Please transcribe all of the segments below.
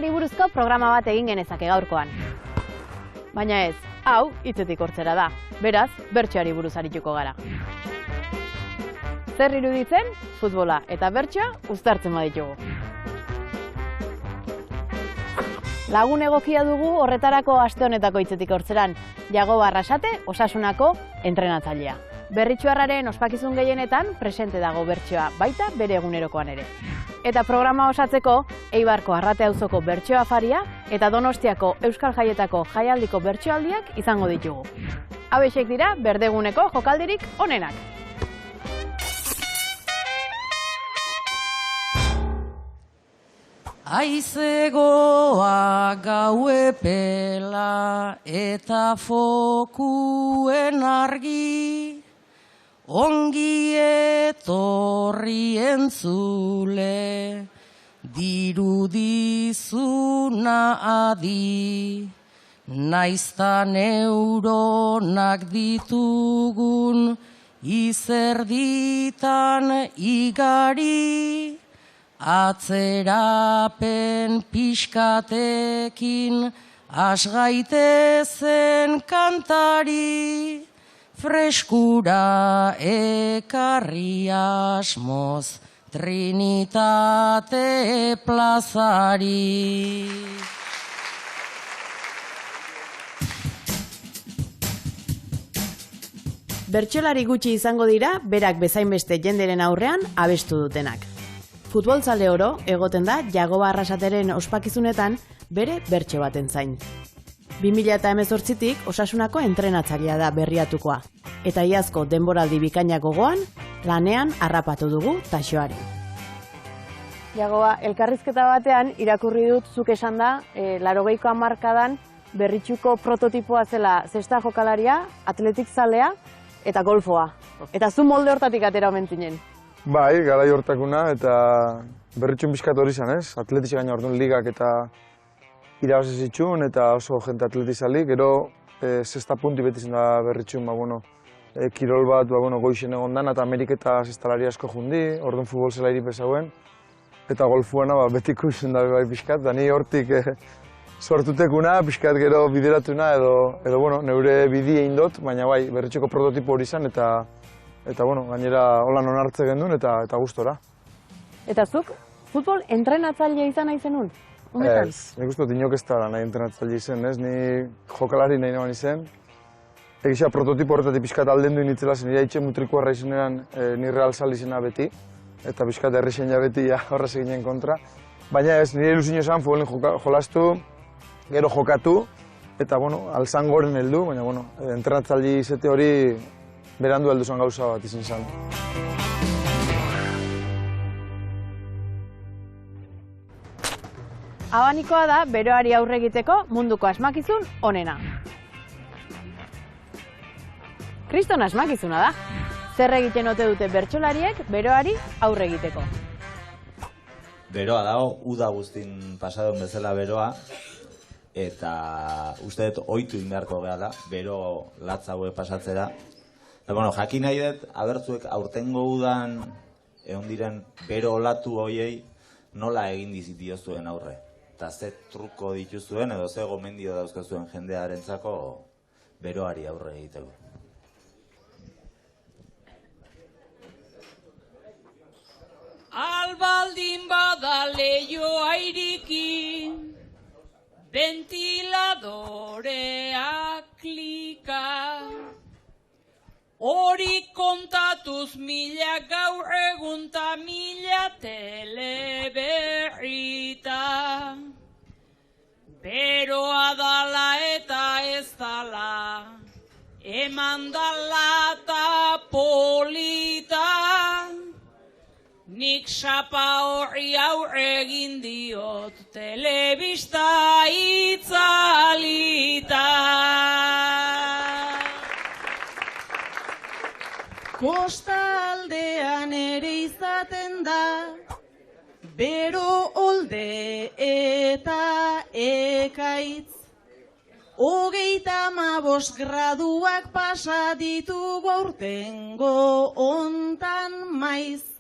bertsolari buruzko programa bat egin genezake gaurkoan. Baina ez, hau hitzetik hortzera da, beraz, bertsoari buruz arituko gara. Zer iruditzen, futbola eta bertsoa uztartzen baditugu. Lagun egokia dugu horretarako aste honetako hitzetik hortzeran, Jagoba Arrasate, Osasunako entrenatzailea. Berritxuarraren ospakizun gehienetan presente dago bertsoa, baita bere egunerokoan ere. Eta programa osatzeko, Eibarko Arrate auzoko bertso afaria eta Donostiako Euskal Jaietako jaialdiko bertsoaldiak izango ditugu. Hauexek dira berdeguneko jokaldirik onenak. Aizegoa gau epela eta fokuen argi, ongi etorri entzule, dirudizuna adi, naiztan neuronak ditugun izerditan igari, atzerapen pixkatekin asgaitezen kantari, freskura ekarri asmoz Trinitate plazari. Bertsolari gutxi izango dira, berak bezainbeste jenderen aurrean abestu dutenak. Futbolzale oro egoten da Jagoba Arrasateren ospakizunetan bere bertso baten zain. 2018tik Osasunako entrenatzailea da berriatukoa, eta iazko denboraldi bikainak gogoan, lanean harrapatu dugu taxoari. Jagoba, elkarrizketa batean irakurri dut zuk esan da, 80ko hamarkadan berritxuko prototipoa zela zesta jokalaria, atletik zalea eta golfoa. Eta zu molde hortatik atera omen zinen. Bai, garai hortakuna eta berritxun bizkat hori izan, ez? Atletiz gaina orduan ligak eta irabazi zitxun eta oso jente atletizalik, gero zesta punti beti zen da berritxun, kirol bat goixen egon dan, eta Ameriketa zestalari asko jundi, orduan futbol zela iripe zauen, eta golfuena beti ikusten da bai bizkat, da ni hortik sortutekuna, bizkat gero bideratuna edo neure bidi egin dut, baina bai, berritxuko prototipo hori izan, eta gainera holan onartze gendun eta gustora. Eta zuk, futbol entrenatzailea izan nahi zenun? Ez, nik uste dut inok ez da nahi entrenatzailea izan, ez? Ni jokalari nahi nagoen izan. Egizia prototipo horretatik pixkat alden duen itzela zen, nire itxe mutrikuarra izanean ni Real Sal izena beti, eta pixkat errexen ja beti horrez eginen kontra. Baina ez, nire ilusio esan futbolin jolastu, gero jokatu, eta alzan goren heldu, baina entrenatzailea izate hori berandu heldu zen gauza bat izan zen. Abanikoa da beroari aurre egiteko munduko asmakizun onena. Kriston asmakizuna da. Zer egiten ote dute bertsolariek beroari aurre egiteko? Beroa dago, uda guztin pasadun bezala beroa, eta uste dut ohitu indarko gehala, bero latza hauek pasatzera. Jakin nahi dut, abertzuek aurtengo udan egon diren bero olatu hoiei nola egin dizitiozuen aurre. Eta ze truko dituzuen edo ze gomendio dauzkazuen jendearentzako beroari aurre egiteko. Albaldin bada leioa iriki, ventiladorea klika, hori kontatuz mila gaur egun ta mila teleberrita. Beroa dala eta ez dala, eman dala ta polita. Nik sapa horri aurre egin diot telebista itzalita. Kostaldean ere izaten da, bero olde eta ekaitz. 35 graduak pasa ditugu aurtengo hontan maiz.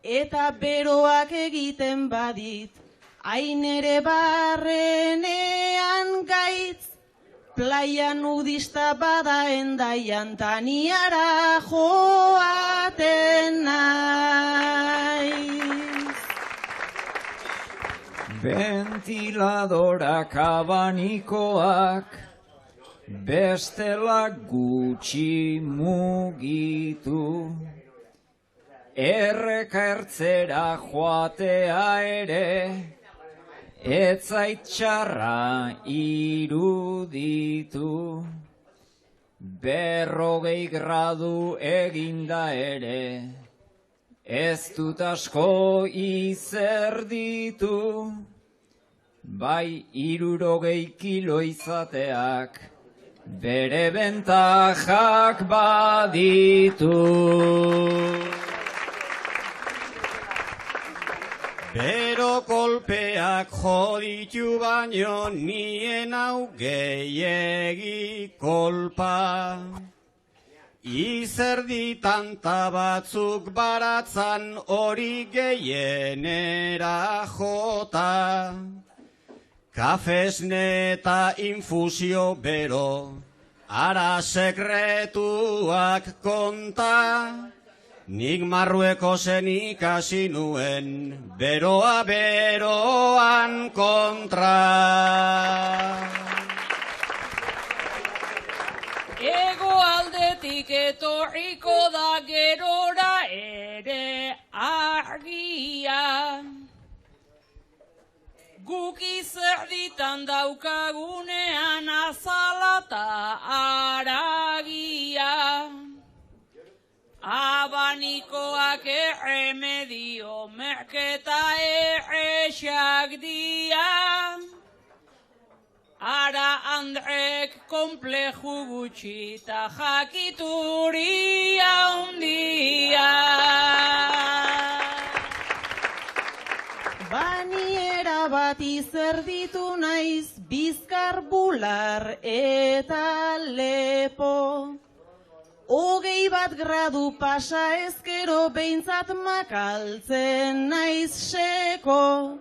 Eta beroak egiten badit, Ainere barrenean gaitz, playa nudista bada Hendaian, taniara joaten naiz. Ventiladorak abanikoak, bestela gutxi mugitu. Erreka ertzera joatea ere, ez zait txarra iruditu. 40 gradu eginda ere, ez dut asko izerditu. Bai 60 kilo izateak, bere bentajak baditu. Bero kolpeak joditu baino nien hau gehiegi kolpa. Izerdi tanta batzuk baratzan hori gehienera jota. Kafesne eta infusio bero, ara sekretuak konta. Nik Marruekosen ikasi nuen, beroa beroan kontra. Hegoaldetik etorriko da gerora ere argia. Guk izerditan daukagunean azala eta haragia. Abanikoak erremedio merketa erresak dia. Ara Andrek kompleju gutxi eta jakituria handia. Baniera bat izerditu naiz, Bizkar, Bular eta Lepo. 21 gradu pasa ezkero behintzat makaltzen naiz seko.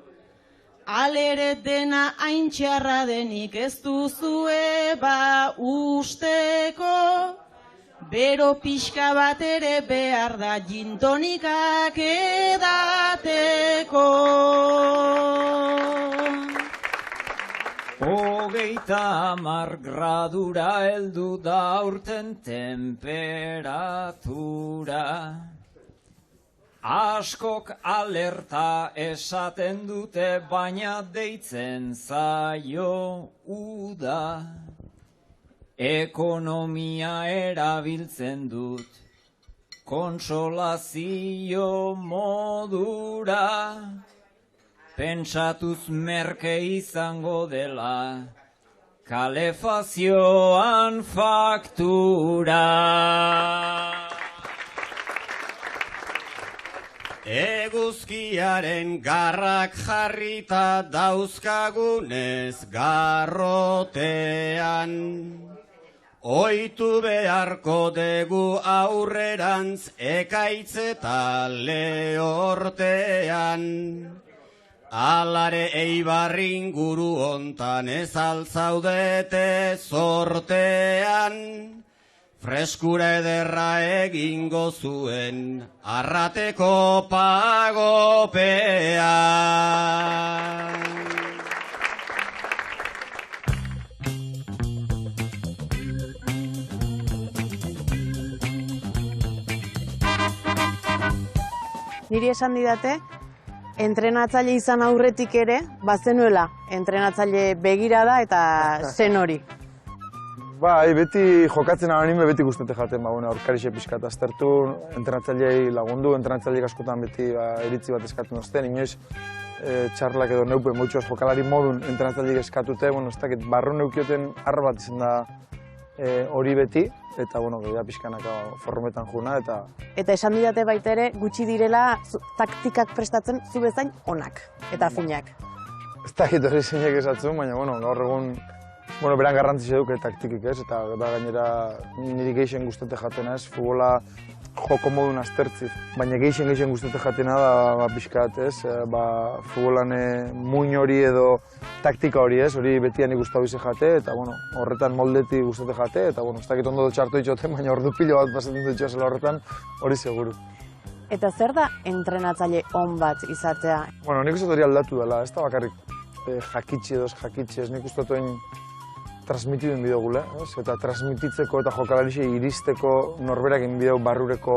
Alere dena hain txarra denik ez duzue ba usteko. Bero pixka bat ere behar da gintonikak edateko. 30 gradura heldu da aurten temperatura. Askok alerta esaten dute, baina deitzen zaio uda. Ekonomia erabiltzen dut, konsolazio modura. Pentsatuz merke izango dela, kalefazioan faktura. Eguzkiaren garrak jarrita dauzkagunez garrotean. Oitu beharko dugu aurrerantz ekaitz eta lehortean. Alare Eibarrin guru hontan ez altzaudete sortean. Freskura ederra egingo zuen arrateko pagopean. Niri esan didate, entrenatzaile izan aurretik ere, bazenuela, entrenatzaile begirada eta zen hori. Bai, beti jokatzen anime beti guztetek jaten, aurkarixe pixkat aztertu, entrenatzaileei lagundu, entrenatzaileek askotan beti iritzi bat eskatzen dozten, inoiz txarlak edo neupen motxoaz jokalari modun entrenatzaileek eskatute, ez dakit, barru neukioten arra bat izan da hori beti, eta gehiago pixkanaka formetan juna, eta... Eta esan didate baita ere, gutxi direla taktikak prestatzen zu bezain onak eta finak. Ez dakit hori zeinek esatzen, baina gaur egun Bueno, beran garrantzia duk taktikik ez, eta gainera niri gehixen guztete jatena ez, futbola joko modun aztertzi. Baina gehixen guztete jatena da pixkat ez, futbolan muin hori edo taktika hori ez, hori betian ikustu bize jate, eta horretan moldeti guztete jate, eta ez dakit ondo txarto ditxoten, baina ordu pilo bat pasatzen ditxoa zela horretan, hori seguru. Eta zer da entrenatzaile on bat izatea? Nik uste hori aldatu dela, ez da bakarrik jakitxe edo jakitxe, nik uste duen transmitidu inbidogule, eta transmititzeko eta jokalarixe iristeko norberak inbideu barrureko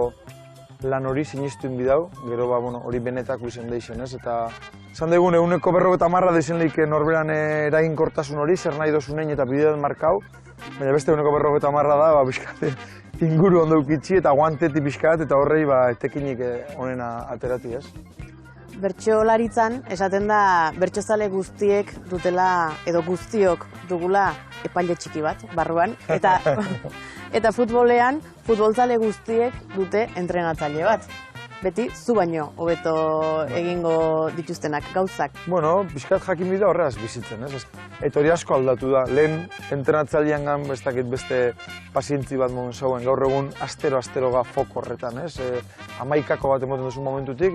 lan hori sinistu inbidau, gero hori benetako izan deixen, eta zan daigun eguneko 50 deixen leike norberan eraginkortasun hori, zer nahi dozunein eta bideoan markau, baina beste eguneko 50 da, pixkate inguru ondo ukitxi eta guanteti pixkat, eta horrei etekinik onena aterati, ez? Bertsolaritzan, esaten da, bertsozale guztiek dutela, edo guztiok dugula epaile txiki bat, barruan, eta futbolean, futbolzale guztiek dute entrenatzaile bat. Beti, zu baino, hobeto egingo dituztenak gauzak. Pixkat jakin bida horreaz bizitzen, ez? Eta hori asko aldatu da. Lehen entrenatzailean gan beste pazientzi bat momen zauen. Gaur egun astero-asteroga foko horretan, ez? 11 bat emoten duzu momentutik,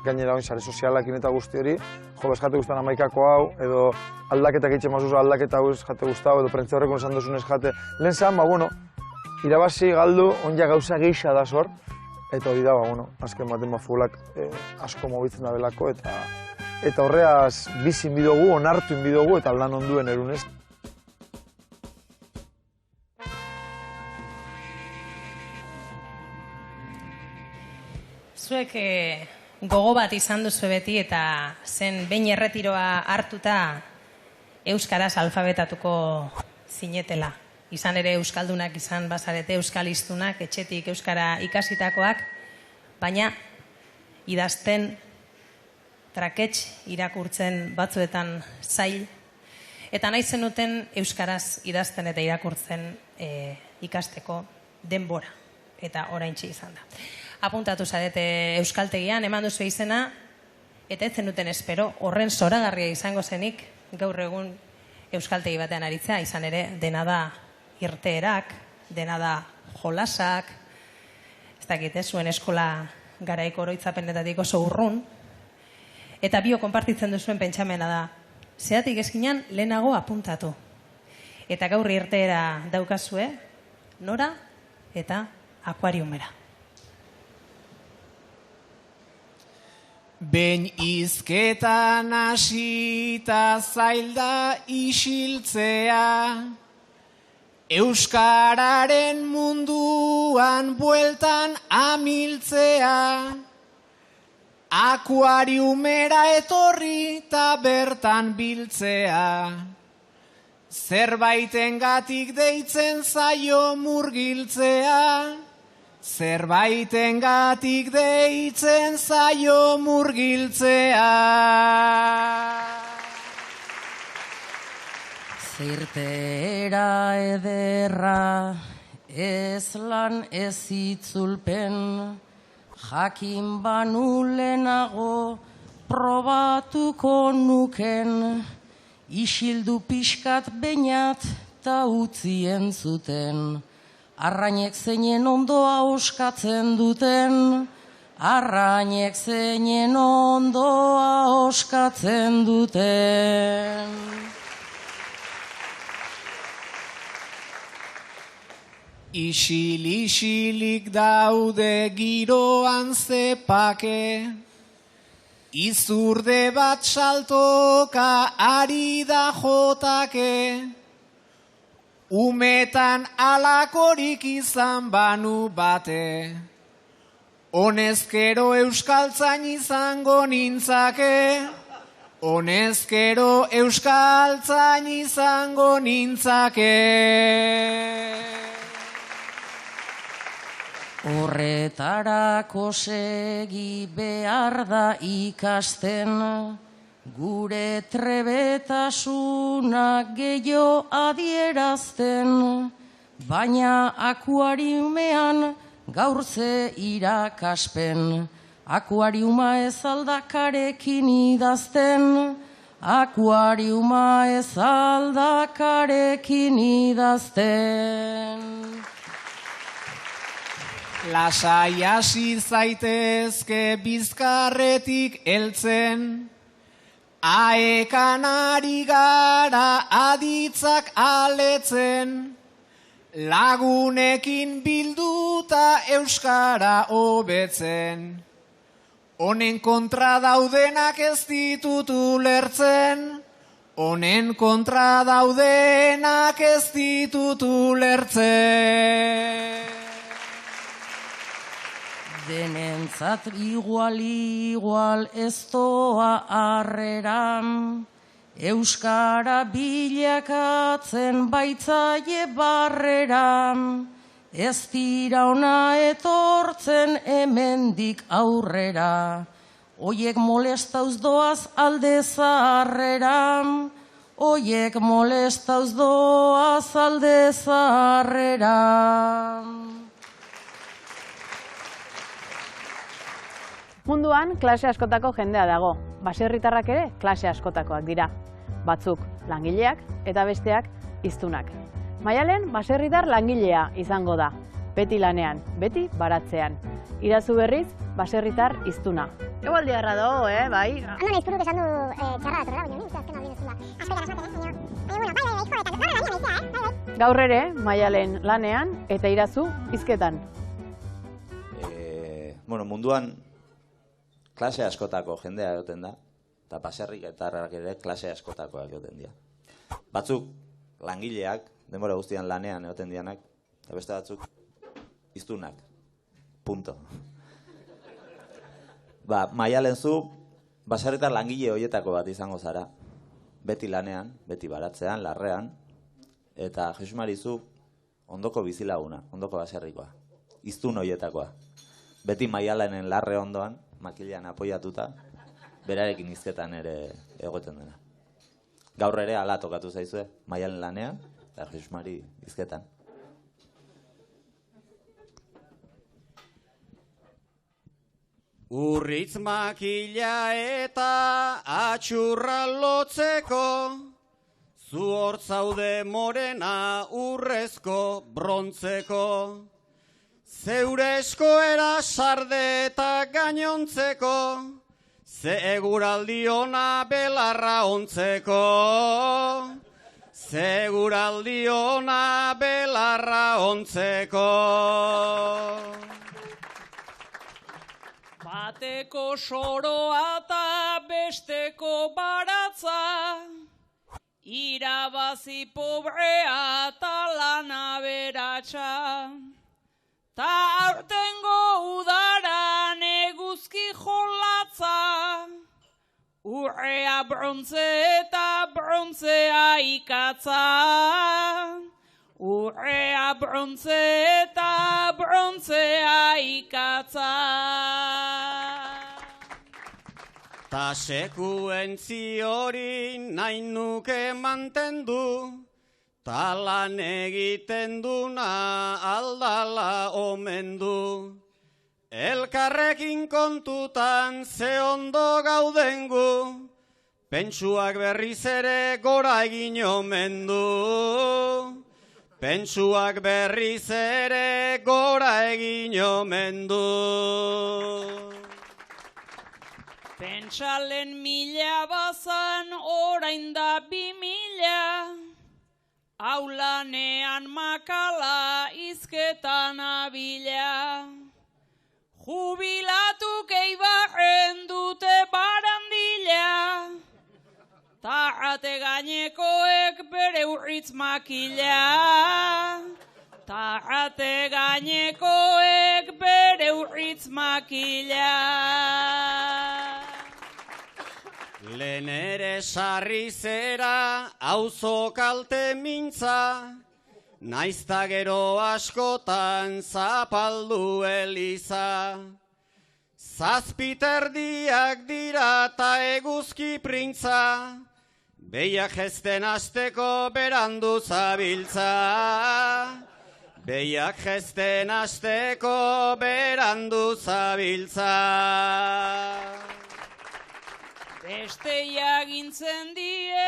gainera sare sozialakin eta guzti hori, jate guztan 11 hau, edo aldaketak egiten mazuz aldaketa hau jate guztau, edo prentza horrekon esan duzunez jate. Lehen zan, irabazi galdu, onja gauza geixa da zor, eta hori da, azken baten futbolak asko mobitzen da belako, eta horreaz bizi inbidogu, onartu inbidogu, eta lan onduen erunez. Zuek gogo bat izan duzu beti eta zen behin erretiroa hartuta euskaraz alfabetatuko zinetela. Izan ere euskaldunak, izan bazarete euskaliztunak, etxetik euskara ikasitakoak, baina idazten trakets irakurtzen batzuetan zail, eta nahi zenuten euskaraz idazten eta irakurtzen ikasteko denbora, eta oraintxe izan da. Apuntatu zarete euskaltegian, eman duzu izena, eta ez zenuten espero, horren zoragarria izango zenik, gaur egun euskaltegi batean aritzea, izan ere dena da irteerak, dena da jolasak, ez dakit, zuen eskola garaiko oroitzapenetatik oso urrun, eta bio konpartitzen duzuen pentsamena da, zeratik ezkinan lehenago apuntatu. Eta gaur irteera daukazue, nora eta akuariumera. Ben izketan hasita zailda isiltzea, euskararen munduan bueltan amiltzea, akuariumera etorri eta bertan biltzea, zerbaitengatik deitzen zaio murgiltzea, zerbaitengatik deitzen zaio murgiltzea. Zirtera ederra, ez lan ez itzulpen, jakin banu lehenago probatuko nuken, isildu pixkat bainat ta utzien zuten. Arrainek zeinen ondoa oskatzen duten, arrainek zeinen ondoa oskatzen duten. Isil-isilik daude giroan zepake, izurde bat saltoka ari da jotake, umetan alakorik izan banu bate, honezkero euskaltzain izango nintzake, honezkero euskaltzain izango nintzake. Horretarako segi behar da ikasten, gure trebetasunak gehiago adierazten, baina akuariumean gaur ze irakaspen. Akuariuma ez aldakarekin idazten, akuariuma ez aldakarekin idazten. Lasai hasi zaitezke bizkarretik heltzen, aekan ari gara aditzak aletzen, lagunekin bilduta euskara hobetzen. Honen kontra daudenak ez ditut ulertzen, honen kontra daudenak ez ditut ulertzen. Denentzat igual ez doa harreran, euskara bilakatzen baitzaie barreran, ez dira ona etortzen hemendik aurrera, oiek molestauz doaz alde zaharreran, oiek molestauz doaz alde zaharreran. Munduan klase askotako jendea dago, baserritarrak ere klase askotakoak dira. Batzuk langileak eta besteak hiztunak. Maialen baserritar langilea izango da, beti lanean, beti baratzean. Irazu berriz, baserritar hiztuna. Egualdi harra dago, bai? Ondo nahiz buruk esan du txarra datorrela, baina nik azken aldin ezula. Askotan asmaten, baina bai, eta gaur gaina naizea, bai. Gaur ere, Maialen lanean eta Irazu hizketan. Munduan klase askotako jendea egoten da, eta baserritarrak ere klase askotakoak egoten dira. Batzuk langileak, denbora guztian lanean egoten dianak, eta beste batzuk hiztunak. Punto. Maialen zu, baserritar langile horietako bat izango zara. Beti lanean, beti baratzean, larrean, eta Jesus Mari zu ondoko bizilaguna, ondoko baserrikoa. Hiztun horietakoa. Beti Maialenen larre ondoan, makilean apoiatuta, berarekin hizketan ere egoten dena. Gaur ere hala tokatu zaizue, Maialen lanean, eta Jesus Mari hizketan. Urritz makila eta atxurra lotzeko, zu hor zaude morena urrezko brontzeko, zeure eskoera sarde eta gainontzeko, ze eguraldi ona belarra ontzeko, ze eguraldi ona belarra ontzeko. Bateko soroa eta besteko baratza, irabazi pobrea eta lana beratxa. Ta aurtengo udaran eguzki jolatza, urrea brontze eta brontzea ikatza. Urrea brontze eta brontzea ikatza. Ta sekuentzi hori nahi nuke mantendu, ta lan egiten duna aldala omendu. Elkarrekin kontutan ze ondo gaudengu, pentsuak berriz ere gora egin omen du. Pentsuak berriz ere gora egin omen du. Pentsalen 1000 bazan orain da 2000, aulanean makala hizketan abila. Jubilatu Eibarren dute barandila, ta ate gainekoek bere urritz makila. Ta ate gainekoek bere urritz makila. Lehen ere sarri zera auzo kalte mintza, naizta gero askotan zapaldu eliza. Zazpiterdiak dira ta eguzki printza, behiak jesten asteko berandu zabiltza. Behiak jesten asteko berandu zabiltza. Esteia gintzen die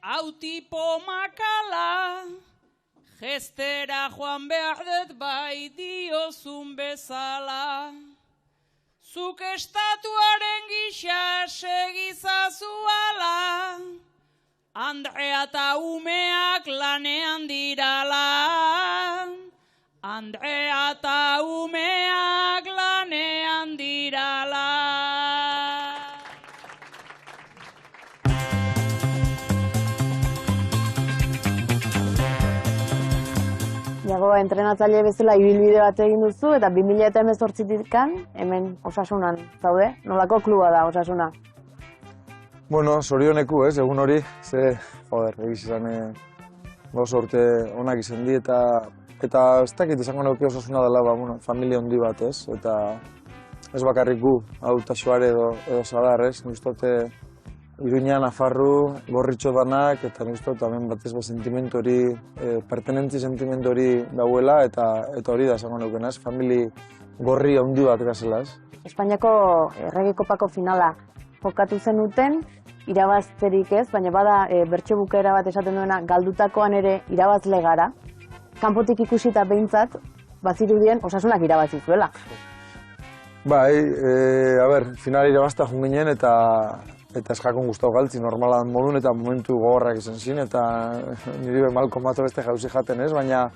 autipo makala, gestera joan behar dut bai diozun bezala. Zuk estatuaren gisa segizazuala, Andrea eta umeak lanean dirala. Andrea eta umeak lanean dirala. Jagoa entrenatzaile bezala ibilbide bat egin duzu eta 2018-tikan hemen Osasunan zaude. Nolako kluba da Osasuna? Bueno, zorioneku, egun hori, egiz izan oso urte onak izan di, eta ez dakit izango neuke Osasuna dela, familia handi bat, eta ez bakarrik gu, hau Taxoare edo Zadar, nik uste Iruña, Nafarru, Gorritxo danak, eta nik uste hemen batez sentimentu hori, pertenentzi sentimentu hori dauela, eta hori da izango neuken, famili gorri handi bat gazela, Espainiako Errege Kopako finala jokatu zenuten, irabazterik ez, baina bada bertso bukaera bat esaten duena galdutakoan ere irabazle gara. Kanpotik ikusita behintzat, bazirudien Osasunak irabazi zuela. Bai, final irabazta jun ginen eta eskakon guztau galtzi, normalan modun eta momentu gogorrak izan zin, eta niri malko mato beste jauzi jaten ez, baina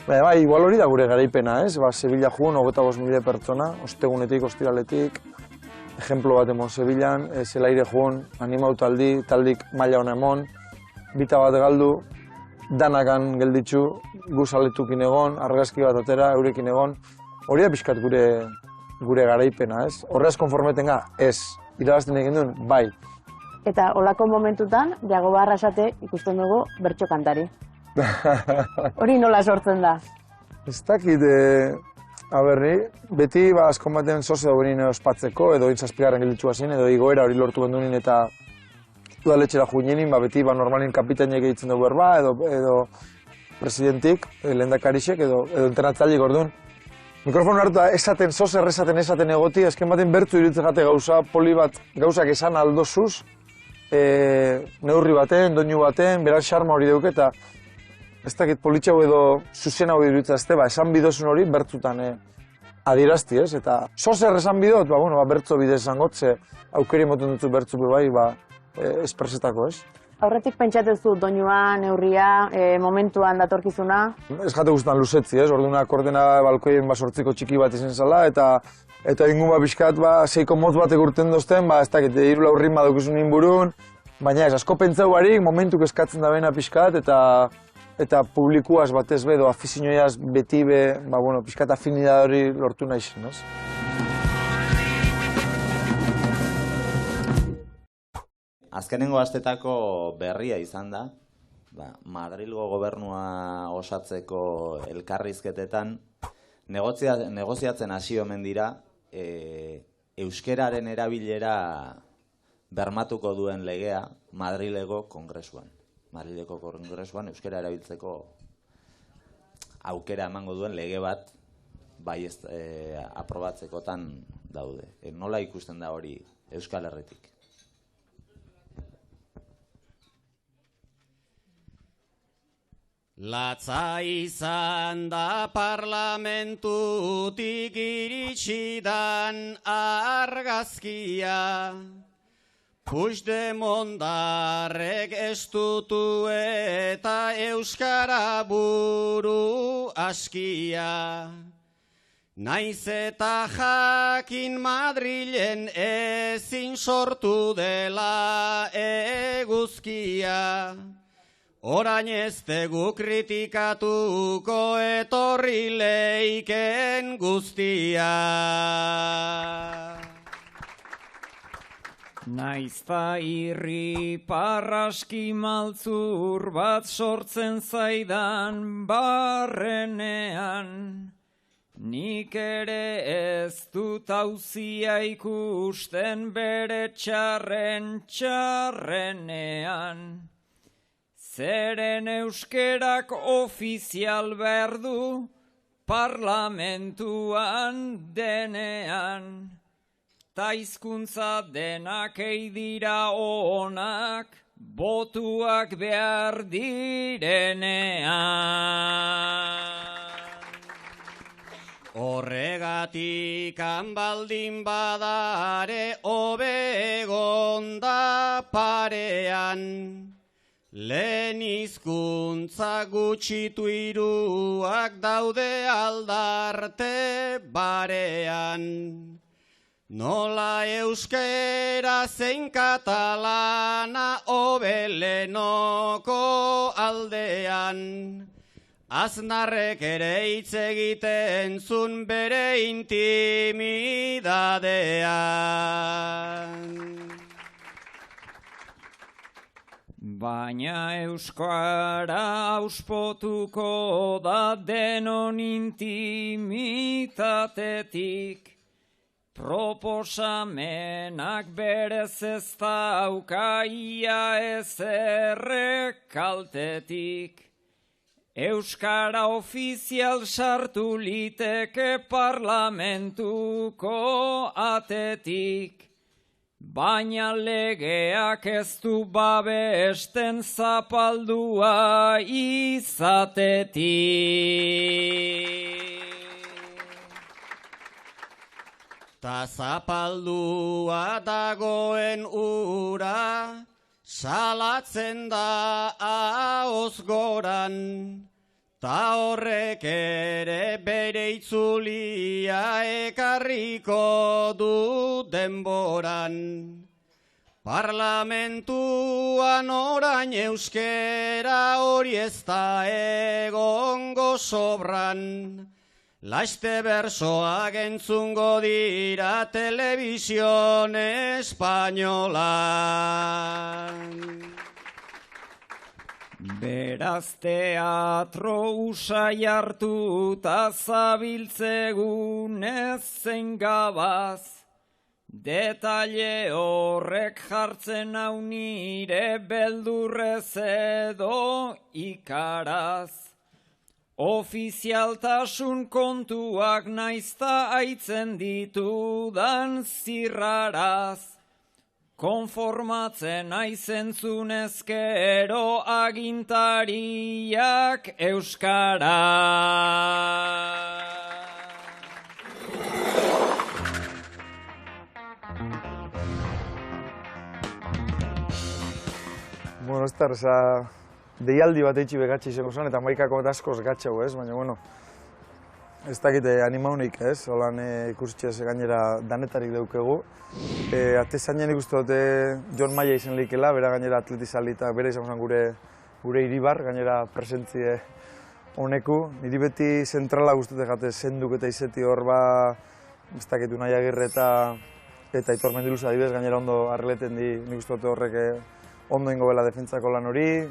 bai, igual hori da gure garaipena ez, Sevilla jun, 25.000 pertsona, ostegunetik, ostiraletik, ejemplo bat emon Sevillan, zelaire jun, animau taldik maila hona emon, bita bat galdu, danakan gelditzu, guzaletukin egon, argazki bat atera, eurekin egon, hori da pixkat gure garaipena ez, horreaz konformeten ga, ez. Irabazten egin duen, bai. Eta olako momentutan, Jagoba Arrasate ikusten dugu bertso kantari. Hori nola sortzen da? Ez dakit, beti askon baten zoze dago nien ospatzeko, edo intzazpigarren gilditxua zen, edo igoera hori lortu gendu nien eta udaletxera juin nien, beti normalin kapitainek egiten dugu berba, edo presidentik, lehendakarixek, edo internatzailik orduan. Mikrofonu hartu da esaten, esaten egoti, azken baten bertu iruditzen jate gauza, poli bat gauzak esan aldozuz, neurri baten, doinu baten, beran xarma hori duke, eta ez dakit politxau edo zuzena hori iruditzen azte, esan bidozun hori bertutan adierazti, ez? Eta zozer esan bidot, bertzo bidez zangotze, aukeri moten dutzu bertzu bai, espresetako, ez? Aurretik pentsatezu doinua, neurria, momentuan datorkizuna? Ez jate guztan luzetzi, ez? Orduan akordena balkoien sortziko txiki bat izan zela, eta ingun pixkat, seiko motz batek urten dozten, ez dakit, hiru lau ritma daukizun inburun, baina ez, asko pentsau barik, momentuk eskatzen da bena pixkat, eta publikuaz batez be, edo afizinoiaz beti be, pixkat afinidad hori lortu nahi zen, ez? Azkenengo astetako berria izan da, Madrilgo gobernua osatzeko elkarrizketetan negoziatzen hasi omen dira euskeraren erabilera bermatuko duen legea Madrileko kongresuan. Madrileko kongresuan euskera erabiltzeko aukera emango duen lege bat bai aprobatzekotan daude. Nola ikusten da hori Euskal Herritik? Latza izan da parlamentutik iritsidan argazkia, Puigdemondarrek estutu eta euskara buru askia. Naiz eta jakin Madrilen ezin sortu dela eguzkia. Orain ez tegu kritikatuko etorri leiken guztia. Naizta irri parraski maltzur bat sortzen zaidan barrenean, nik ere ez dut auzia ikusten bere txarrenean. Zeren euskerak ofizial behar du parlamentuan denean. ta hizkuntza denak ei dira onak, botuak behar direnean. Horregatik baldin badare hobe egon da parean, lehen hizkuntza gutxitu hiruak daude aldarte barean. Nola euskera zein katalana hobe lehenoko aldean, Aznarrek ere hitz egiten zun bere intimidadean. Baina euskara auspotuko da denon intimitatetik, proposamenak berez ez dauka ia ezerrek kaltetik. Euskara ofizial sartu liteke parlamentuko atetik, baina legeak ez du babesten zapaldua izatetik. Ta zapaldua dagoen ura, salatzen da ahoz goran, ta horrek ere bere itzulia ekarriko du denboran. Parlamentuan orain euskera hori ez da egongo sobran, laiste bersoak entzungo dira telebizion espainolan. Beraz teatro usai hartu ta zabiltzegun zein gabaz, detaile horrek jartzen hau nire beldurrez edo ikaraz. Ofizialtasun kontuak naizta aitzen ditudan zirraraz, konformatzen aizentzunezkero agintariak euskara. Bueno, ez da, deialdi bat eitsi begatxe izango zen, eta maikako eta askoz gatxau, ez? Baina, bueno, ez dakite animaunik, ez? Holan ikustez gainera danetarik daukegu. Atezainen ikustu dute Jon Maia izen lehikela, bera gainera atletizaldi eta bera izango zen gure iribar, gainera presentzie honeku. Niri beti zentrala guztute jate zenduk eta izeti hor ez dakit Unai Agirre eta Aitor Mendiluza adibidez, gainera ondo arreleten di, nik uste dute horrek ondo ingo bela defentsako lan hori.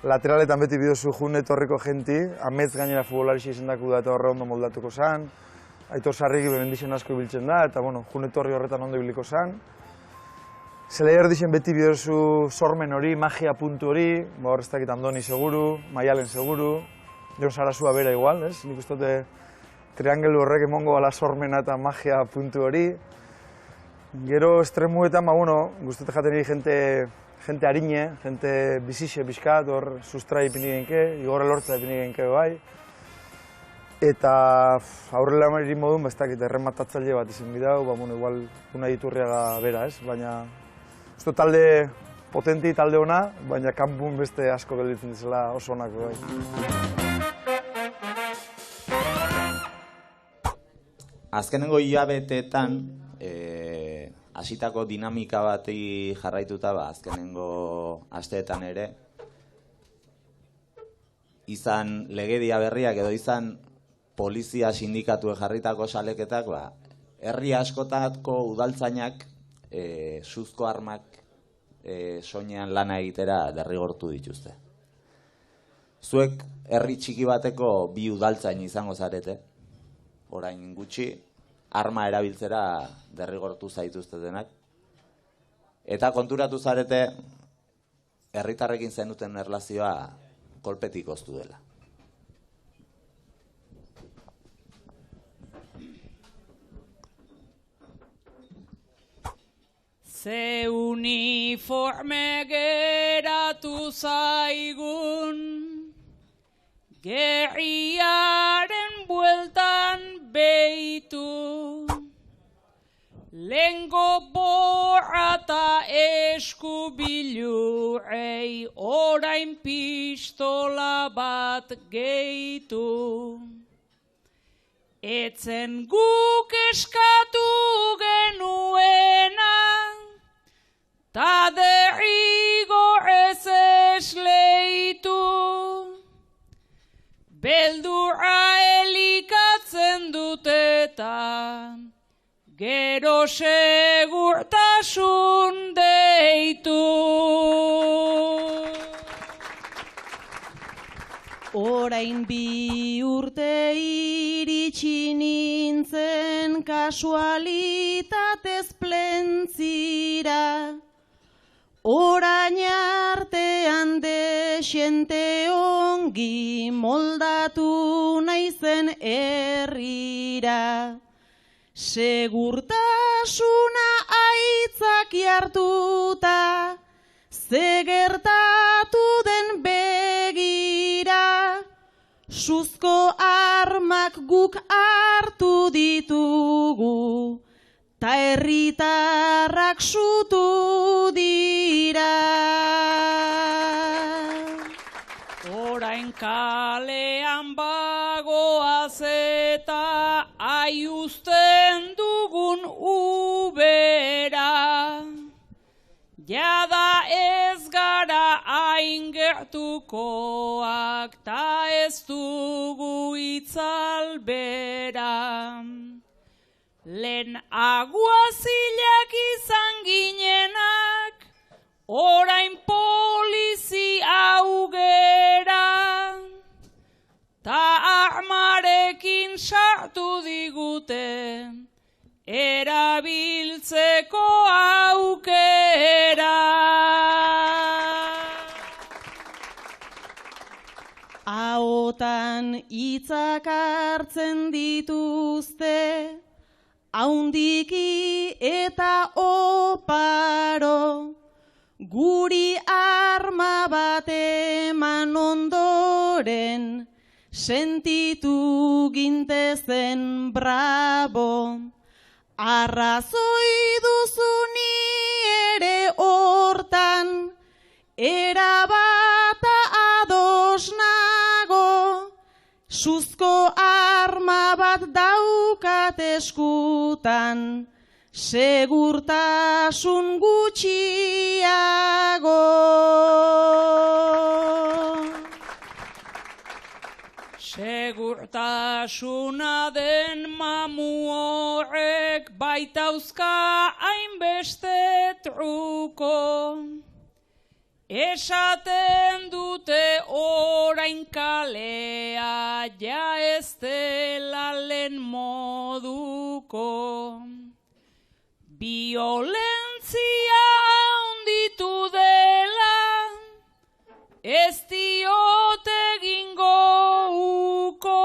Lateraletan beti bidozu jun etorriko jenti, Ametz gainera futbolarixi izendaku da eta horre ondo moldatuko zen. Aitor Sarrigi bemendixen asko ibiltzen da, eta bueno, jun etorri horretan ondo ibiliko zen. Zelai erdixen beti bidozu sormen hori, magia puntu hori, hor ez dakit Andoni seguru, Maialen seguru, Jon Sarasua bera igual, ez? Nik uste dute triangelu horrek emongo ala sormena eta magia puntu hori. Gero estremuetan, bueno, guztete jaten niri jente harine, jente bizixe bizkat, hor sustrai ipini genke, Igor Elortza ipini genke bai. Eta aurrela mariri modun, ez dakit, errematatzaile bat izan bidau, bueno, igual Unai Iturriaga bera, ez? Baina, uste talde potenti, talde ona, baina kanpun beste asko gelditzen dizela oso onako bai. Azkenengo hilabeteetan, hasitako dinamika bati jarraituta, azkenengo asteetan ere, izan legedia berriak edo izan polizia sindikatue jarritako saleketak, herri askotako udaltzainak suzko armak soinean lana egitera derrigortu dituzte. Zuek herri txiki bateko bi udaltzain izango zarete, orain gutxi, arma erabiltzera derrigortu zaituztetenak. Eta konturatu zarete, herritarrekin zenuten erlazioa kolpetik oztu dela. Ze uniforme geratu zaigun, gerriaren bueltan behitu. Lengo borrata eskubilurei orain pistola bat gehitu. Etzen guk eskatu genuena, ta derrigor ez esleitu. Beldurra elikatzen dutetan, gero segurtasun deitu. Orain bi urte iritsi nintzen kasualitatez plentzira, orain artean dexente ongi moldatu naizen herrira. Segurtasuna aitzaki hartuta, ze gertatu den begira, suzko armak guk hartu ditugu, ta herritarrak sutu dira. Orain kalean bagoaz eta aiuzten dugun ubera, jada ez gara hain gertukoak, ta ez dugu itzalbera. Lehen aguazilak izan ginenak, orain polizi augera, ta armarekin sartu digute, erabiltzeko aukera. Ahotan hitzak hartzen dituzte, haundiki eta oparo, guri arma bat eman ondoren, sentitu gintezen bravo. Arrazoi duzu ni ere hortan, erabata ados nago, suzko arma bat daukat eskutan, segurtasun gutxiago. Segurtasuna den mamu horrek baitauzka hainbeste truko. Esaten dute orain kalea ja ez dela lehen moduko. Violentzia handitu dela, ez diote egingo uko.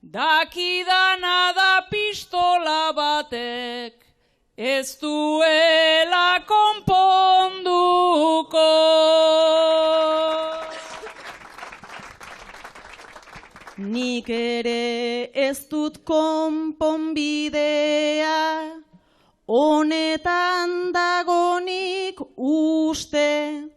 Dakidana da pistola batek ez duela konponduko. Nik ere ez dut konponbidea, honetan dagonik uste,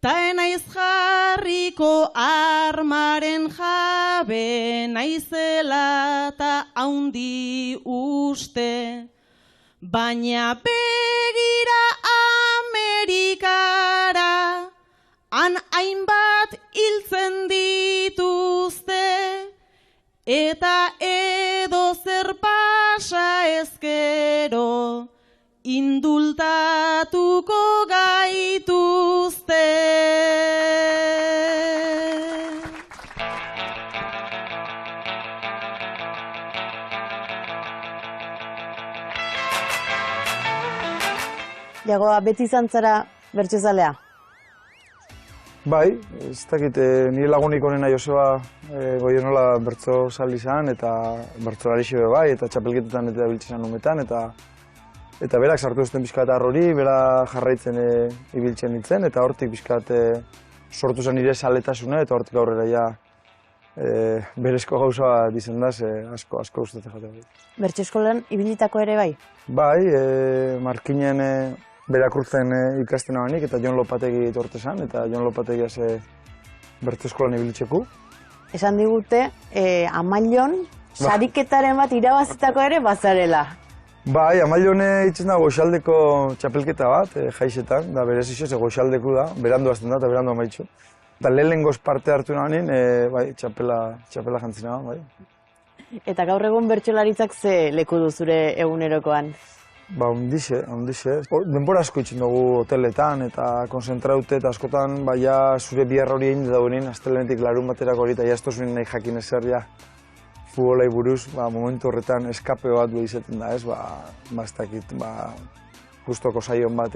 ta enaiz jarriko armaren jabe, naizela ta haundi uste. Baina begira Amerikara, han hainbat hiltzen dituzte, eta edo zer pasa ezkero, indultatuko gaituzte. Jagoa, beti izan zara bertsozalea? Bai, ez dakit, nire lagunik onena Joseba Goionola bertsozale izan, eta bertsolari bai, eta txapelketetan eta biltzen umetan, eta Eta berak sartu zuten pixkat hori, bera jarraitzen ibiltzen nintzen, eta hortik pixkat sortu zen nire saletasuna, eta hortik aurrera ja berezko gauza bat izan da, asko gustatzen jatea. Bertso eskolan ibilitako ere bai? Bai, Markinen Berakurtzen ikasten abanik, eta Jon Lopategi etorte zen, eta Jon Lopategi bertso eskolan ibilitzeku. Esan digute, Amailon, sariketaren bat irabazitako ere bazarela. Bai, Amailon itzen da goxaldeko txapelketa bat, jaisetan, da berez iso, goxaldeku da, berandu azten da, eta berandu amaitxu. Eta lehenengoz parte hartu nabanin, bai, txapela jantzina, bai. Eta gaur egun bertsolaritzak ze leku du zure egunerokoan? Ba, ondixe. Denbora asko itxin dugu hoteletan eta konzentraute eta askotan baina zure biharra hori egin daudenin, astelenetik larun baterako hori eta jazto zuen nahi jakin ezer ja futbolai buruz, momentu horretan eskape bat izaten da, ez? Ez dakit, gustoko saion bat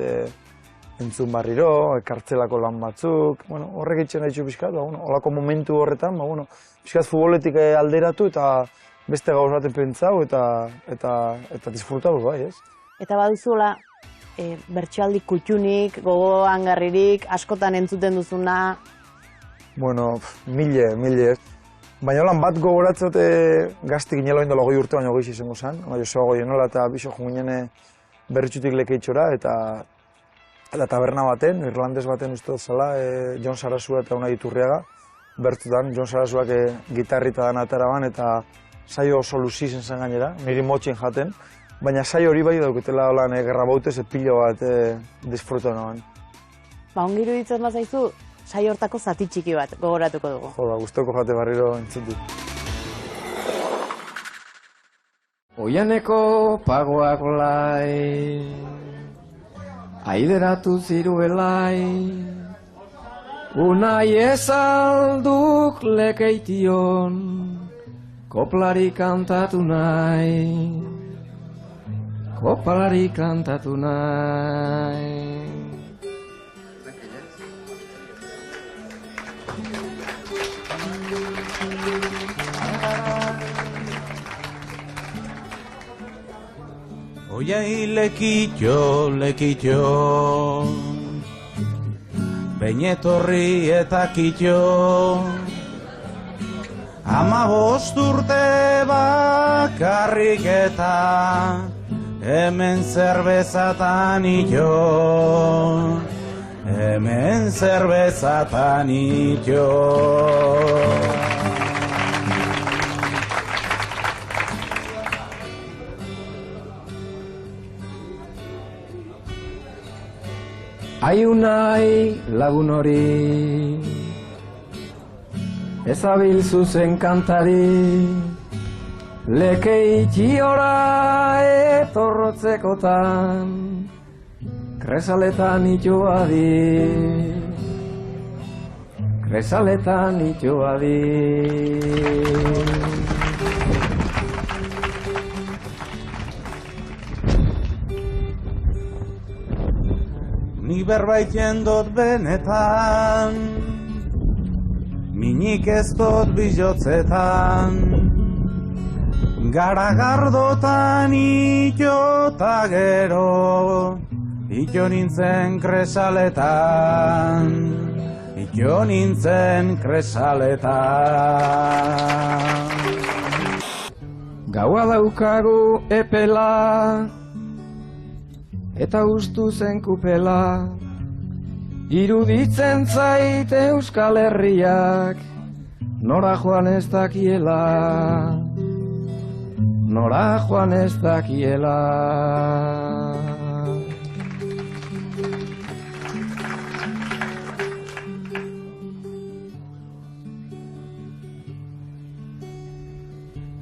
entzun barriro, kartzelako lan batzuk, horrek itxen daitxu pixkat, holako momentu horretan, pixkat futboletik alderatu eta beste gauz baten pentsau eta disfrutatu bai, ez? Eta baduzuela bertsoaldi kutxunik, gogoangarririk, askotan entzuten duzuna? Bueno, mile. Baina holan bat gogoratzat gaztik inela indela 20 urte baina goiz izango zen. Joseba Goienola eta biso junginen berritxutik lekeitxora eta taberna baten, irlandez baten uste dut zela, Jon Sarasua eta Unai Iturriaga. Bertutan, Jon Sarasuak gitarrita dan ataraban eta saio oso luzi zen gainera, niri motxin jaten. Baina saio hori bai dauketela holan gerrabautez pilo bat disfrutan naban. Ongi iruditzen bazaizu, saio hortako zati txiki bat gogoratuko dugu. Jo, gustoko jate barriro entzutu. Oianeko pagoak lai, aideratu ziruelai, unai ezalduk lekeition, koplari kantatu nahi. Kopalari kantatu nahi. Oiai lekitxo, Beñetorri eta kitxo, 15 urte bakarrik eta hemen zerbezatan ito, hemen zerbezatan ito. Aiunai lagun hori, ezabil zuzen kantari, lekeitxiora etorrotzekotan, kresaletan itxoa di, kresaletan itxoa di. Ni berbaiten dut benetan, minik ez dut bilotzetan, garagardotan itota gero, ito nintzen kresaletan, ito nintzen kresaletan. Gaua daukagu epela, eta ustu zen kupela, iruditzen zait Euskal Herriak, nora joan ez dakiela, nora joan ez dakiela.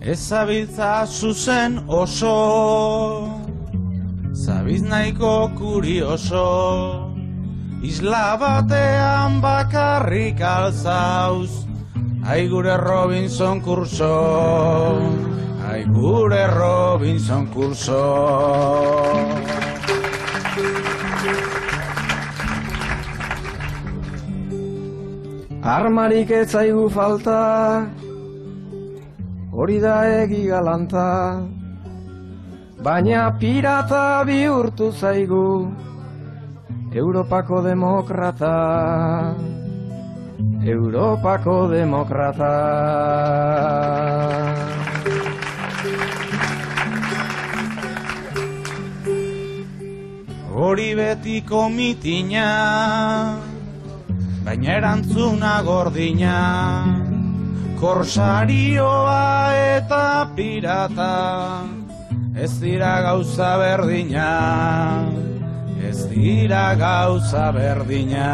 Ez zabiltza zuzen oso, zabiz nahiko kurioso, isla batean bakarrik alzauz, ai gure Robinson Crusoe, ai gure Robinson Crusoe. Armarik ez zaigu falta, hori da egi galanta, baina pirata bihurtu zaigu, Europako demokrata, Europako demokrata. Hori betiko mitina, baina erantzuna gordina, korsarioa eta pirata, ez dira gauza berdina, ez dira gauza berdina.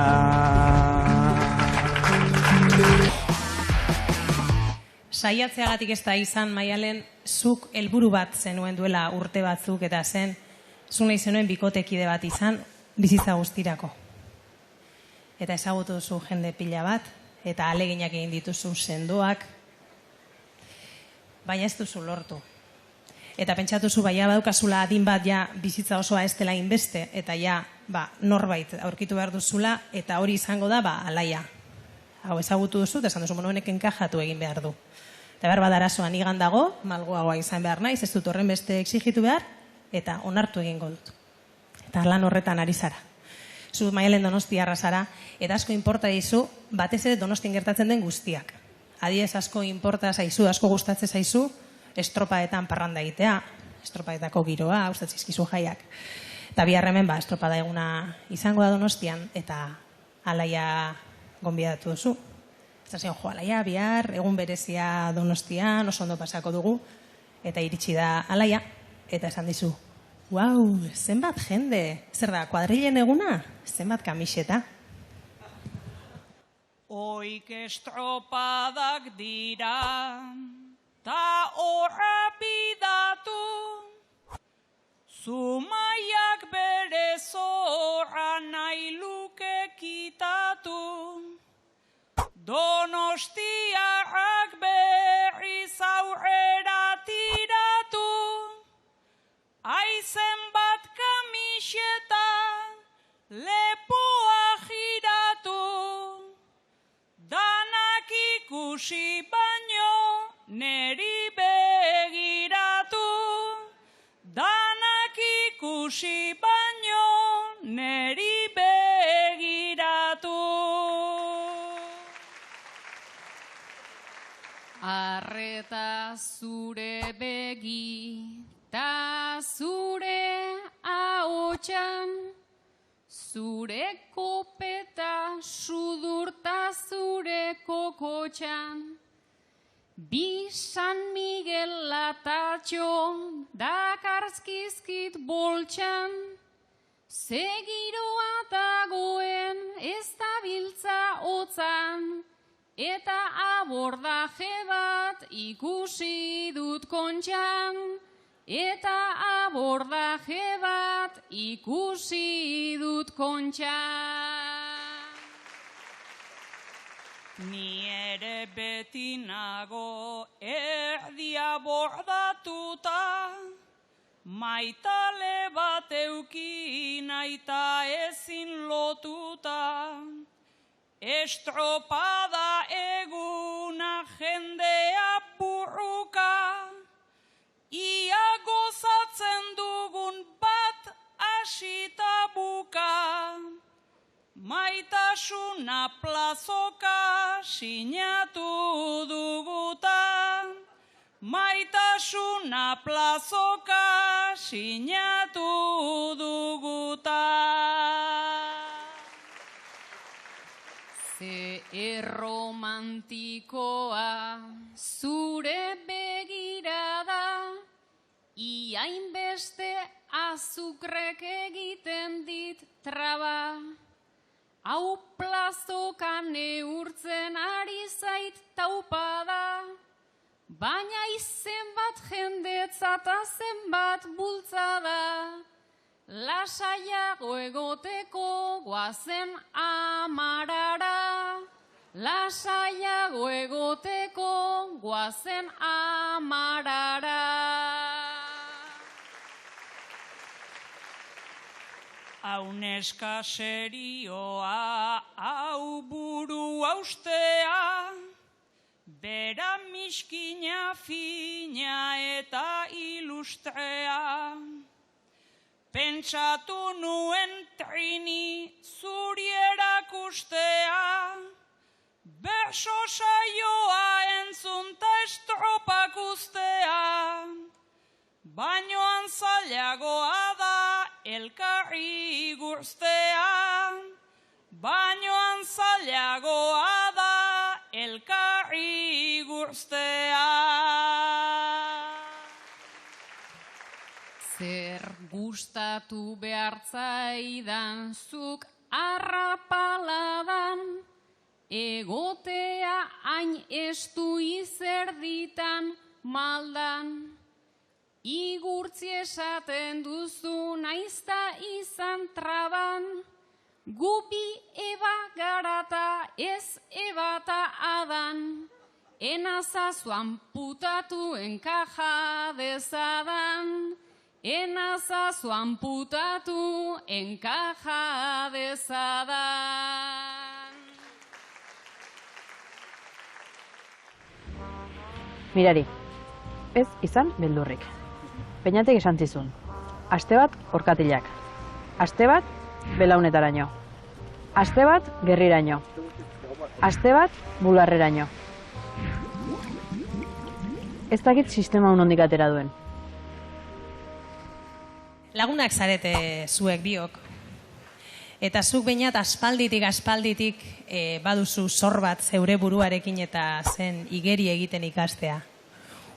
Saiatzeagatik ez da izan, Maialen, zuk helburu bat zenuen duela urte batzuk eta zen, zu nahi zenuen bikotekide bat izan, bizitza guztirako. Eta ezagutu duzu jende pila bat, eta aleginak egin dituzu sendoak, baina ez duzu lortu. Eta pentsatuzu baina badaukazula adin bat ja bizitza osoa ez dela inbeste, eta ja norbait aurkitu behar duzula, eta hori izango da Alaia. Hau ezagutu duzu, eta esan duzu honek enkajatu egin behar du. Eta behar badarazoan igan dago, malgoagoa izan behar naiz, ez dut horren beste exigitu behar, eta onartu egingo dut. Eta lan horretan ari zara. Zu Maialen Donostiarra zara, eta asko inporta dizu, batez ere Donostien gertatzen den guztiak. Adiez asko inporta zaizu, asko gustatze zaizu, estropaetan parranda egitea, estropaetako giroa, ustatzizkizu jaiak. Eta bihar hemen estropada eguna izango da Donostian, eta Alaia gonbidatu duzu. Ez da Alaia, bihar, egun berezia Donostian, oso ondo pasako dugu, eta iritsi da Alaia, eta esan dizu, wow, zenbat jende, zer da, kuadrilen eguna, zenbat kamiseta. Oik estropadak dira, ta horra bidatu, Zumaiak bere zorra nahi luke kitatu, Donostiarrak berriz aurrera tiratu, aizen bat kamiseta, lepoa giratu, danak ikusi baino, neri begiratu, danak ikusi baino, neri begiratu. Arreta zure begi, ta zure ahotsan, zure kopeta sudurta zure kokotxan, bi San Miguel latatxo dakarzkizkit boltxan, segiroa dagoen ez dabiltza hotzan, eta abordaje bat ikusi dut kontxan, eta abordaje bat ikusi dut kontxan. Ni ere beti nago erdia bordatuta, maitale bat eukin aita ezin lotuta, estropada eguna jendea burruka, ia gozatzen dugun bat asita buka, maitasuna plazoka sinatu duguta, maitasuna plazoka sinatu duguta. Ze erromantikoa zure begirada, iainbeste azukrek egiten dit traba. Hau plazokan neurtzen ari zait taupada, baina zenbat jendetzata zenbat bultzada. Lasaiago egoteko guazen amarara, lasaiago egoteko guazen amarara. Hau neska serioa, hau buru austea, bera miskina fina eta ilustrea. Pentsatu nuen Trini zuri erakustea, berso saioa entzunta estropak ustea, bainoan zailagoa da elkarri guztea, bainoan zailagoa da elkarri guztea. Zer gustatu behartzaidan zuk arrapaladan, egotea hain estu izerditan maldan. Igurtzi esaten duzu naizta izan traban, gubi eba garata ez ebata adan, enazazu amputatu enkaja dezadan, enazazu amputatu enkaja dezadan. Mirari, ez izan beldurrik. Peñatek esan zizun, aste bat orkatilak, aste bat belaunetaraino, aste bat gerriraino, aste bat bularreraino. Ez dakit sistema unondik atera duen. Lagunak zarete zuek biok. Eta zuk bainat aspalditik baduzu zor bat zeure buruarekin eta zen igeri egiten ikastea.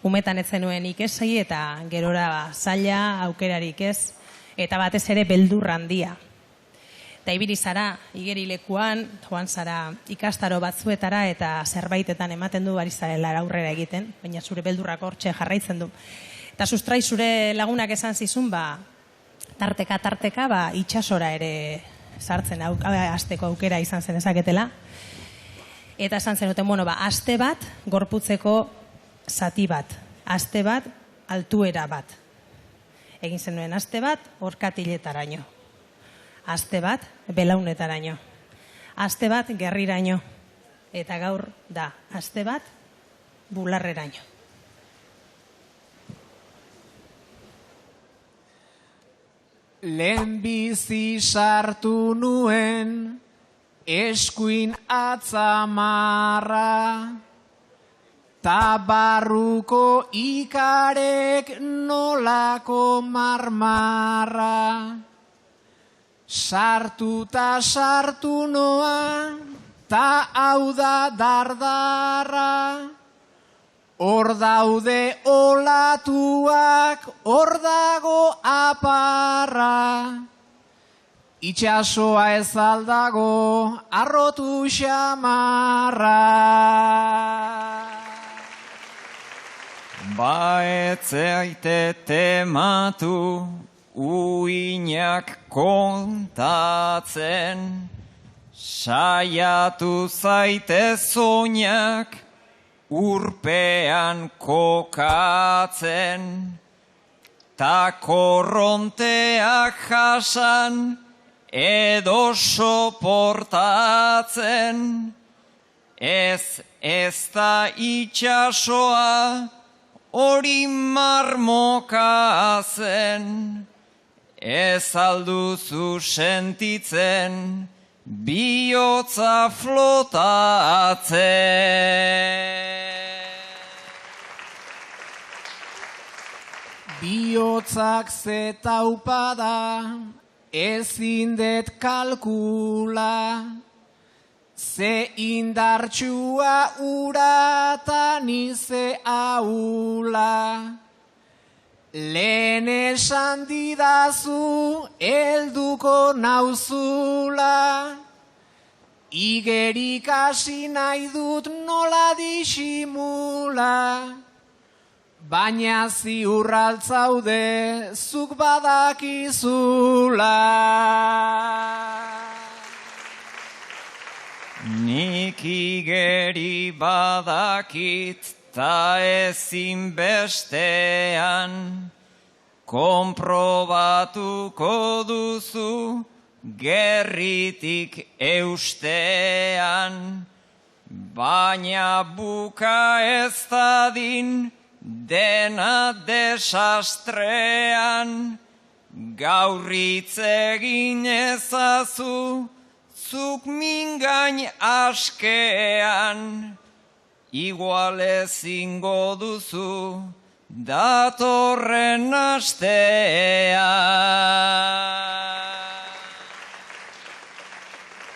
Umetan ez zenuen ikesi eta gerora zaila aukerarik ez, eta batez ere beldur handia. Eta ibili zara igerilekuan, joan zara ikastaro batzuetara eta zerbaitetan ematen du ari zarela aurrera egiten, baina zure beldurrak hortxe jarraitzen du. Eta sustrai zure lagunak esan zizun, tarteka, itxasora ere sartzen hasteko aukera izan zen ezaketela. Eta esan zenuten, aste bat gorputzeko zati bat, aste bat altuera bat. Egin zenuen aste bat orkatiletaraino, aste bat belaunetaraino, aste bat gerriraino, eta gaur da aste bat bularreraino. Lehenbizi sartu nuen eskuin atzamarra, ta barruko ikarek nolako marmarra. Sartuta sartu noa, ta hau da dardarra. Hor daude olatuak, hor dago aparra. Itxasoa ez aldago, arrotu xamarra. Baetzeaite tematu, uinak kontatzen, saiatu zaite zoinak, urpean kokatzen, ta korronteak jasan, edo soportatzen, ez da itxasoa, hori marmoka zen, ez alduzu sentitzen, bihotza flotatzen. Bihotzak zetaupada, ezin det kalkula, ze indartsua uratan ize aula. Lehen esan didazu, helduko nauzula, igerik hasi nahi dut nola disimula, baina ziurraltzaude zuk badakizula. Nik igeri badakit ta ezin bestean, konprobatuko duzu gerritik eustean, baina buka ez dadin dena desastrean, gaur hitz egin ezazu, zuk mingain askean, igual ezingo duzu, datorren astean.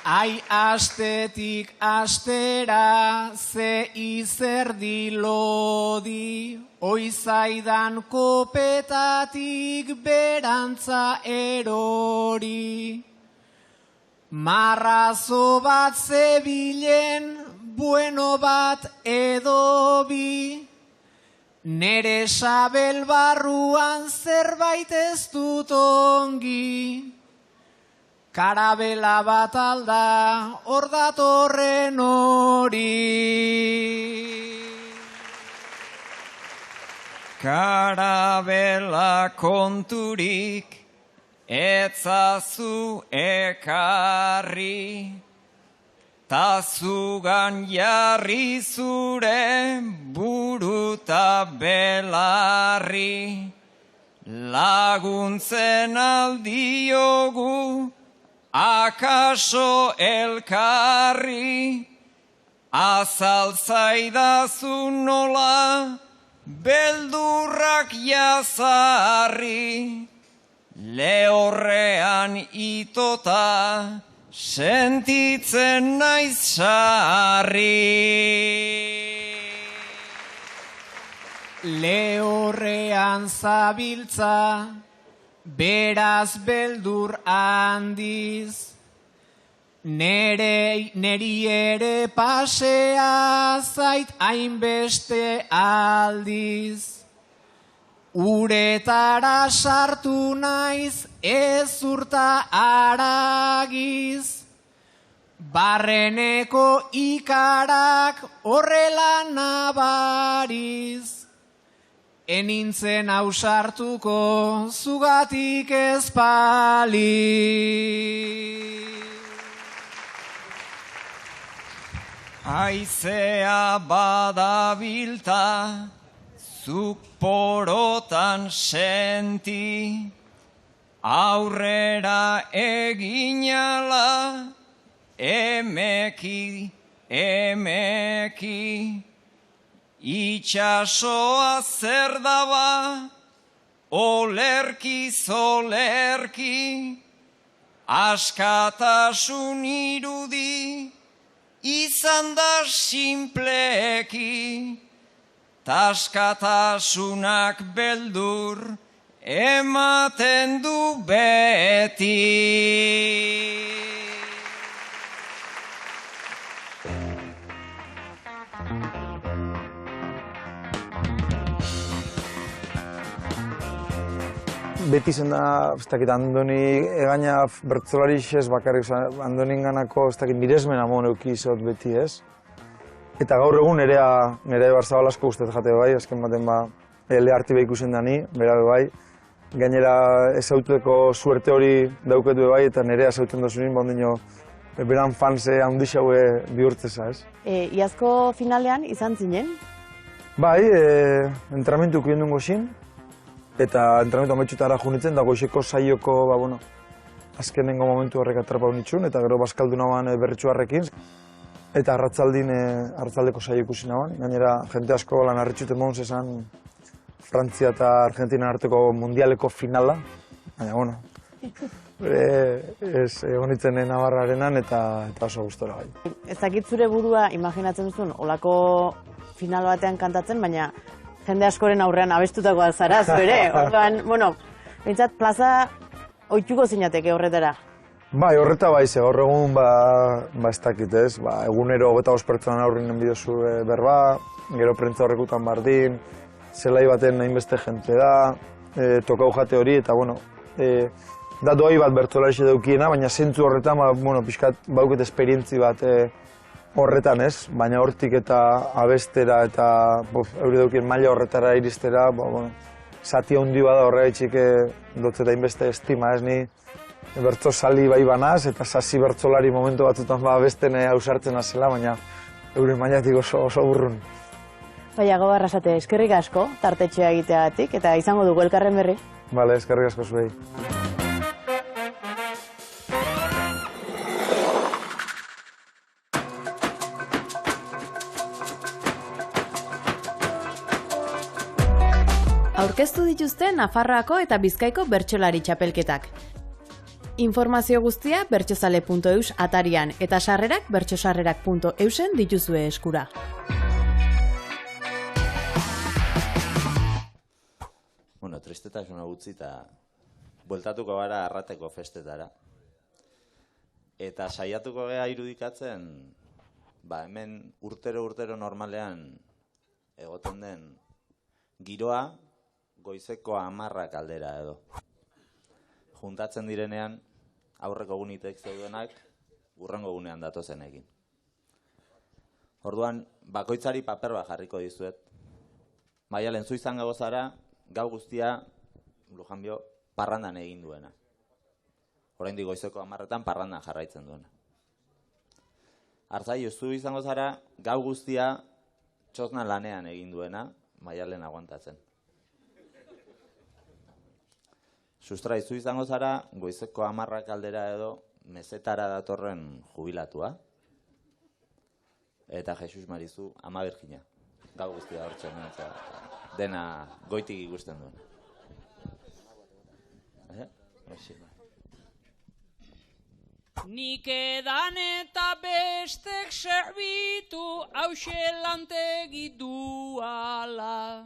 Ai astetik astera ze izerdi lodi, oizaidan kopetatik berantza erori. Marrazo bat zebilen, bueno bat edo bi, nere sabel barruan zerbait ez dut ongi. Karabela bat alda, hor datorren hori. Karabela konturik, etzazu ekarri, ta zugan jarri zure buruta belarri, laguntzen aldiogu, akaso elkarri, azaltzaidazu nola, beldurrak jazarri, lehorrean itota, sentitzen naiz sarri. Lehorrean zabiltza, beraz beldur handiz, neri ere pasea zait hainbeste aldiz. Uretara sartu naiz ez urta aragiz, barreneko ikarak horrela nabariz. Enintzen ausartuko zugatik ez pali. Aizea badabilta, zuk porotan senti, aurrera eginala, emeki, emeki. Itxasoa zer daba, olerki zolerki, askatasun irudi, izan da simpleki, taskatasunak beldur, ematen du beti. Beti zen da, ez dakit, Andoni egaina bertzolari ez bakarrik, Andonin ganako, ez dakit, miresmen amon eukizot beti ez. Eta gaur egun nerea Barzabal asko guztet jate bai, azken baten leharti behik usen dani, bera bai. Gainera ezauteko suerte hori dauketu bai, eta nerea ezauten dozunin, ondino, beran fanse handixaue bihurtzeza ez. Iazko finalean izan zinen? Bai, entramentu kuien dungo xin. Eta entrenamentu amaitxutara junitzen, da goizeko saioko, azkenengo momentu horrek atrapau nitxun, eta gero bazkaldu nagoan berritxuarrekin. Eta arratzaldeko saio ikusi nagoan. Gainera, jente asko lan harritxuten mogun zezan Frantzia eta Argentina arteko mundialeko finala. Baina, egonitzen Navarrarenan eta oso gustora bai. Ez dakit zure burua imaginatzen duzun, olako final batean kantatzen, baina jende askoren aurrean abestutakoa zara, zure. Orduan, bintzat plaza ohituko zinateke horretara. Bai, horreta bai, ze gaur egun ez dakit ez, egunero 25 pertsonan aurrinen bidezu berba, gero prentza horrekutan bardin, zelai baten hainbeste jente da, tokau jate hori, eta da doai bat bertzolarixe daukiena, baina zentzu horretan, pixkat bauket esperientzi bat horretan ez, baina hortik eta abestera eta euri daukien maila horretara iristera, zati handi bada horregaitxik dotzeta hainbeste estima ez, ni bertso sali bai banaz, eta sasi bertsolari momentu batzutan abesten ausartzen azela, baina euren mainatik oso burrun. Jagoba Arrasate, eskerrik asko, tartetxea egiteagatik, eta izango dugu elkarren berri. Bale, eskerrik asko zuei. Aurkeztu dituzte Nafarroako eta Bizkaiko bertsolari txapelketak. Informazio guztia bertsozale.eus atarian eta sarrerak bertsosarrerak.eusen dituzue eskura. Bueno, tristetasuna gutxi eta bueltatuko gara Arrateko festetara. Eta saiatuko gea irudikatzen, hemen urtero normalean egoten den giroa goizeko 10 aldera edo. Juntatzen direnean, aurreko egunetik zeudenak, hurrengo egunean datozenekin. Orduan, bakoitzari paper bat jarriko dizuet. Maialen, zu izan gago zara, gau guztia, Lujanbio, parrandan egin duena. Oraindik goizeko 10etan parrandan jarraitzen duena. Artzai, zu izango zara, gau guztia, txosna lanean egin duena, Maialen aguantatzen. Sustrai, zu izango zara, goizeko 10 aldera edo, mezetara datorren jubilatua. Eta Jesus Marizu, Ama Birjina. Gau guztia hortzen, dena goitik ikusten duen. Nik edan eta bestek serbitu hause lantegi duala.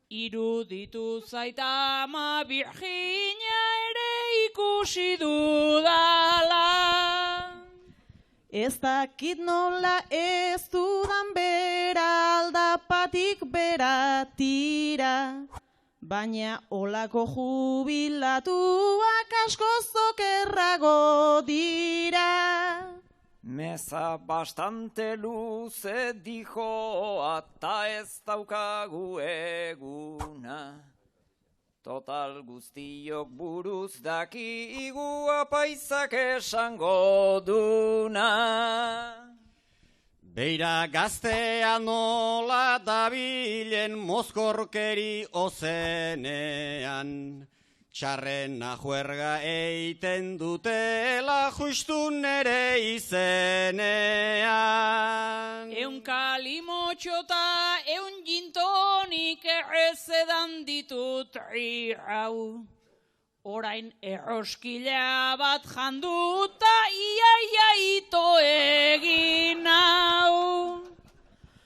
Iruditu zaita Ama Birjina ere ikusi dudala. Ez dakit nola ez dudan bera aldapatik bera tira, baina olako jubilatuak asko zokerrago dira. Meza bastante luze dijoa ta ez daukagu eguna. Total guztiok buruz dakigu apaizak esango duna. Beira gaztea nola dabilen mozkorkeri ozenean. Txarrena juerga eiten dutela justu nere izenean. Eun kalimotxo ta eun jintonik errezedan ditut hau. Orain erroskila bat janduta iaia ito egin hau.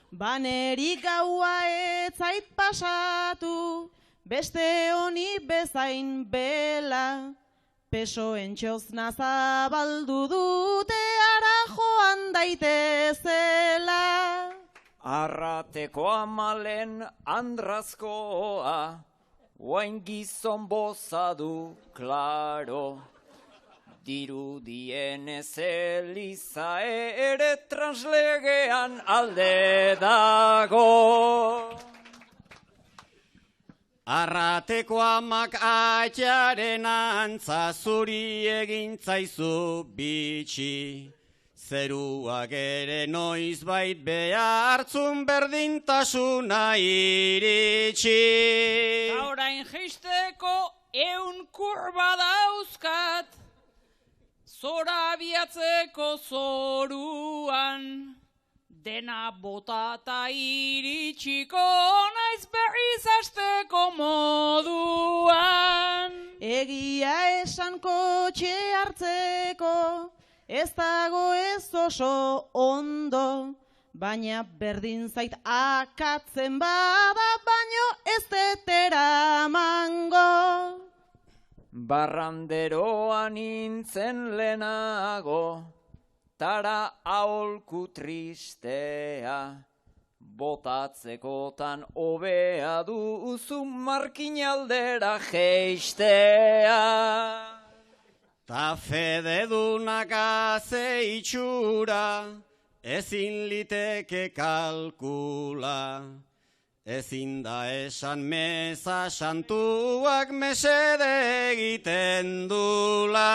Banerik gaua etzait pasatu, beste honi bezain bela, pesoen txozna zabaldu dute ara joan daitezela. Arrateko Amalen andrazkoa, oain gizon bozadu, klaro. Dirudienez Eliza ere translegean alde dago. Arrateko amak atxaren antza zuri egin zaizu bitxi. Zeruak ere noizbait behartzun berdintasuna iritsi. Orain jeisteko eun kurba dauzkat, zora biatzeko zoruan. Dena botata iritsiko naiz berriz hasteko moduan. Egia esan kotxe hartzeko, ez dago ez oso ondo, baina berdin zait akatzen bada, baino ez detera mango. Barranderoan nintzen lehenago, tara aholku tristea, botatzekotan hobea duzu markinaldera jeistea. Ta fededunak aze itxura, ezin liteke kalkula. Ezin da esan meza santuak mesede egiten dula.